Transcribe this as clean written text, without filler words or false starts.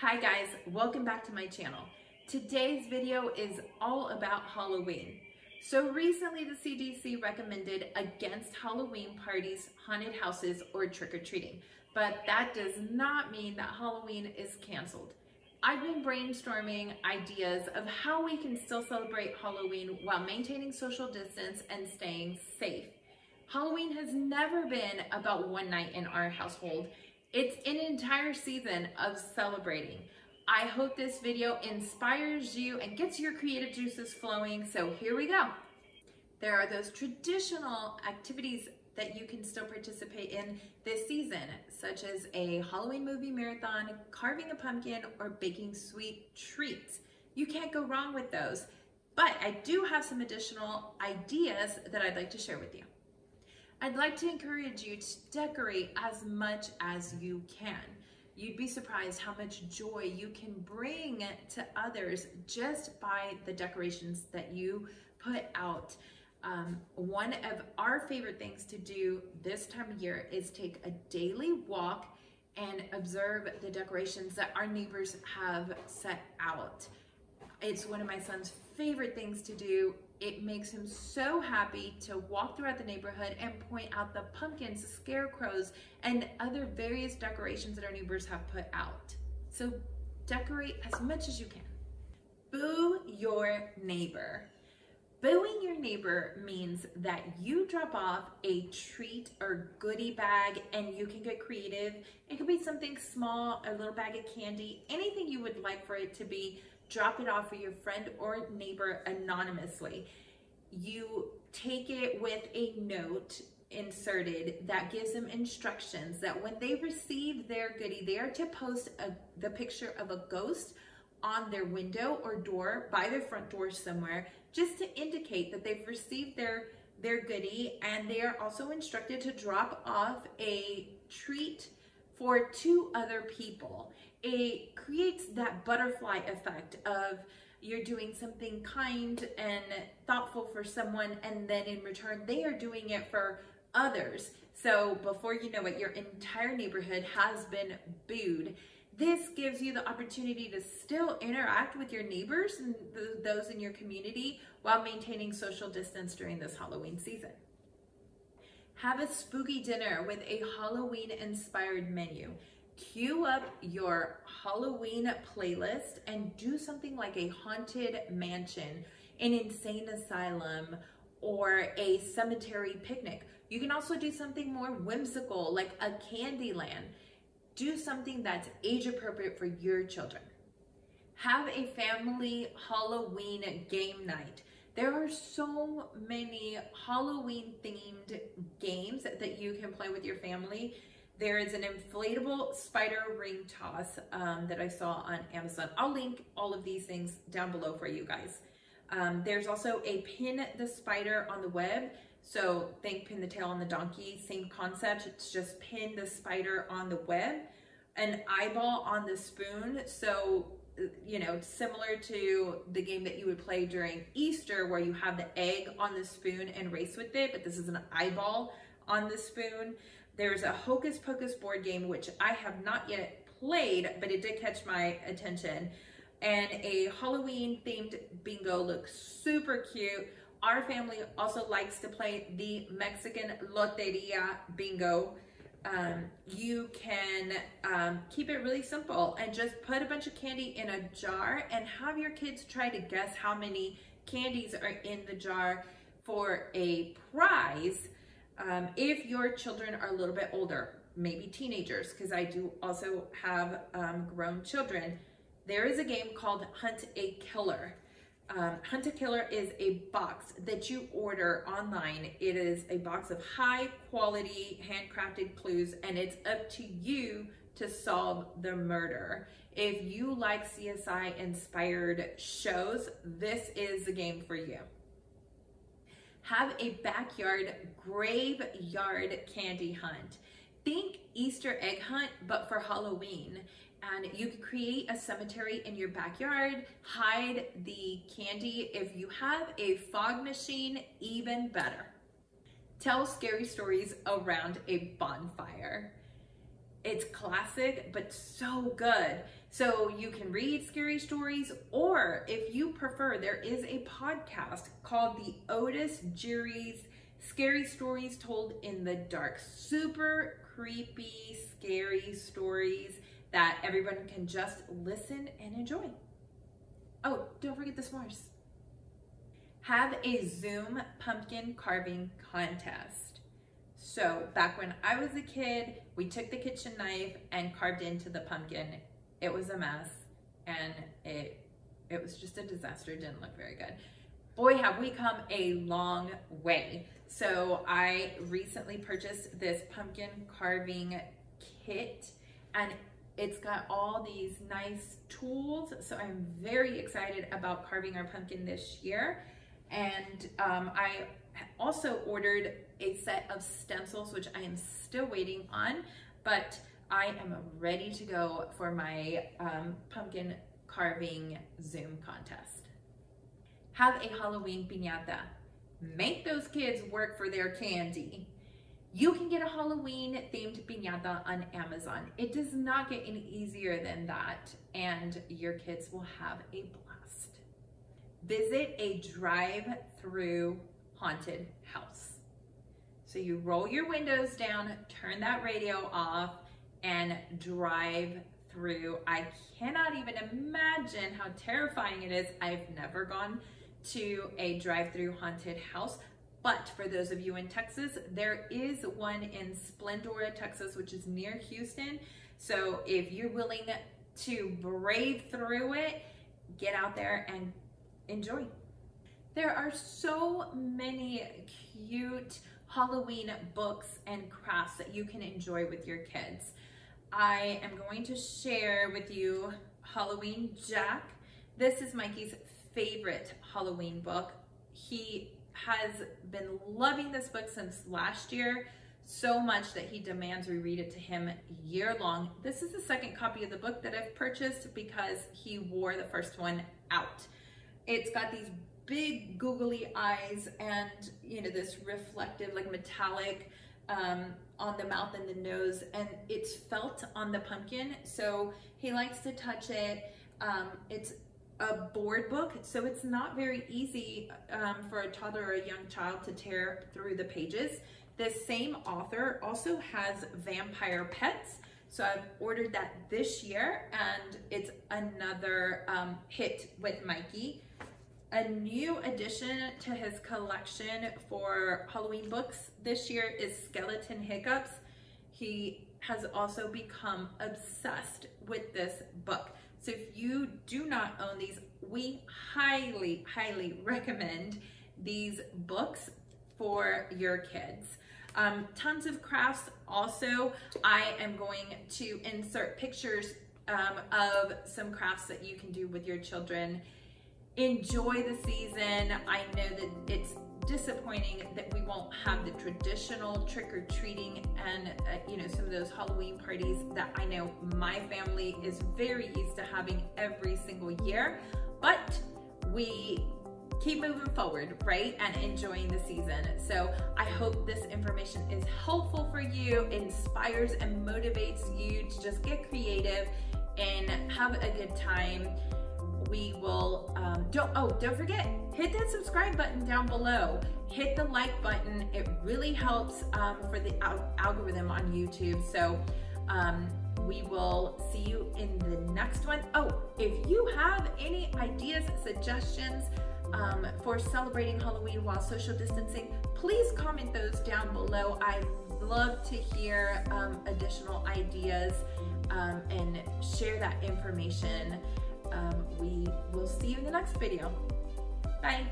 Hi guys, welcome back to my channel. Today's video is all about Halloween. So recently the CDC recommended against Halloween parties, haunted houses, or trick-or-treating. But that does not mean that Halloween is canceled. I've been brainstorming ideas of how we can still celebrate Halloween while maintaining social distance and staying safe. Halloween has never been about one night in our household. It's an entire season of celebrating. I hope this video inspires you and gets your creative juices flowing, so here we go. There are those traditional activities that you can still participate in this season, such as a Halloween movie marathon, carving a pumpkin, or baking sweet treats. You can't go wrong with those, but I do have some additional ideas that I'd like to share with you. I'd like to encourage you to decorate as much as you can. You'd be surprised how much joy you can bring to others just by the decorations that you put out. One of our favorite things to do this time of year is take a daily walk and observe the decorations that our neighbors have set out. It's one of my son's favorite things to do. It makes him so happy to walk throughout the neighborhood and point out the pumpkins, scarecrows, and other various decorations that our neighbors have put out. So decorate as much as you can. Boo your neighbor. Booing your neighbor means that you drop off a treat or goodie bag and you can get creative. It could be something small, a little bag of candy, anything you would like for it to be. Drop it off for your friend or neighbor anonymously. You take it with a note inserted that gives them instructions that when they receive their goodie, they are to post the picture of a ghost on their window or door, by their front door somewhere, just to indicate that they've received their goodie, and they are also instructed to drop off a treat for 2 other people. It creates that butterfly effect of you're doing something kind and thoughtful for someone, and then in return they are doing it for others. So before you know it, your entire neighborhood has been booed. This gives you the opportunity to still interact with your neighbors and those in your community while maintaining social distance during this Halloween season. Have a spooky dinner with a Halloween-inspired menu. Queue up your Halloween playlist and do something like a haunted mansion, an insane asylum, or a cemetery picnic. You can also do something more whimsical like a Candyland. Do something that's age appropriate for your children. Have a family Halloween game night. There are so many Halloween themed games that you can play with your family. There is an inflatable spider ring toss that I saw on Amazon. I'll link all of these things down below for you guys. There's also a pin the spider on the web. So think pin the tail on the donkey, same concept. It's just pin the spider on the web. An eyeball on the spoon. So, you know, similar to the game that you would play during Easter where you have the egg on the spoon and race with it, but this is an eyeball on the spoon. There's a Hocus Pocus board game, which I have not yet played, but it did catch my attention. And a Halloween themed bingo looks super cute. Our family also likes to play the Mexican Loteria bingo. You can keep it really simple and just put a bunch of candy in a jar and have your kids try to guess how many candies are in the jar for a prize. If your children are a little bit older, maybe teenagers, because I do also have grown children, there is a game called Hunt a Killer. Hunt a Killer is a box that you order online. It is a box of high quality handcrafted clues, and it's up to you to solve the murder. If you like CSI inspired shows, this is the game for you. Have a backyard graveyard candy hunt. Think Easter egg hunt, but for Halloween. And you can create a cemetery in your backyard, hide the candy. If you have a fog machine, even better. Tell scary stories around a bonfire. It's classic, but so good. So you can read scary stories, or if you prefer, there is a podcast called the Otis Jiry's Scary Stories Told in the Dark. Super creepy, scary stories that everyone can just listen and enjoy. Oh, don't forget the s'mores. Have a Zoom pumpkin carving contest. So back when I was a kid, we took the kitchen knife and carved into the pumpkin. It was a mess, and it was just a disaster. It didn't look very good. Boy, have we come a long way. So I recently purchased this pumpkin carving kit, and it's got all these nice tools. So I'm very excited about carving our pumpkin this year. And I also ordered a set of stencils, which I am still waiting on, but I am ready to go for my pumpkin carving Zoom contest. Have a Halloween piñata. Make those kids work for their candy. You can get a Halloween themed piñata on Amazon. It does not get any easier than that, and your kids will have a blast. Visit a drive-through haunted house. So you roll your windows down, turn that radio off, and drive through. I cannot even imagine how terrifying it is. I've never gone to a drive-through haunted house, but for those of you in Texas, there is one in Splendora, Texas, which is near Houston. So if you're willing to brave through it, get out there and enjoy. There are so many cute Halloween books and crafts that you can enjoy with your kids. I am going to share with you Halloween Jack. This is Mikey's favorite Halloween book. He has been loving this book since last year, so much that he demands we read it to him year long. This is the second copy of the book that I've purchased because he wore the first one out. It's got these big googly eyes and, you know, this reflective, like metallic on the mouth and the nose, and it's felt on the pumpkin, so he likes to touch it. It's a board book, so it's not very easy for a toddler or a young child to tear through the pages. This same author also has Vampire Pets, so I've ordered that this year, and it's another hit with Mikey. A new addition to his collection for Halloween books this year is Skeleton Hiccups. He has also become obsessed with this book. So if you do not own these, we highly, highly recommend these books for your kids. Tons of crafts. Also, I am going to insert pictures of some crafts that you can do with your children. Enjoy the season. I know that it's disappointing that we won't have the traditional trick-or-treating and you know, some of those Halloween parties that I know my family is very used to having every single year, but we keep moving forward, right, and enjoying the season. So I hope this information is helpful for you, inspires and motivates you to just get creative and have a good time. We will, don't forget, hit that subscribe button down below. Hit the like button. It really helps for the algorithm on YouTube. So we will see you in the next one. Oh, if you have any ideas, suggestions for celebrating Halloween while social distancing, please comment those down below. I love to hear additional ideas and share that information. We will see you in the next video. Bye.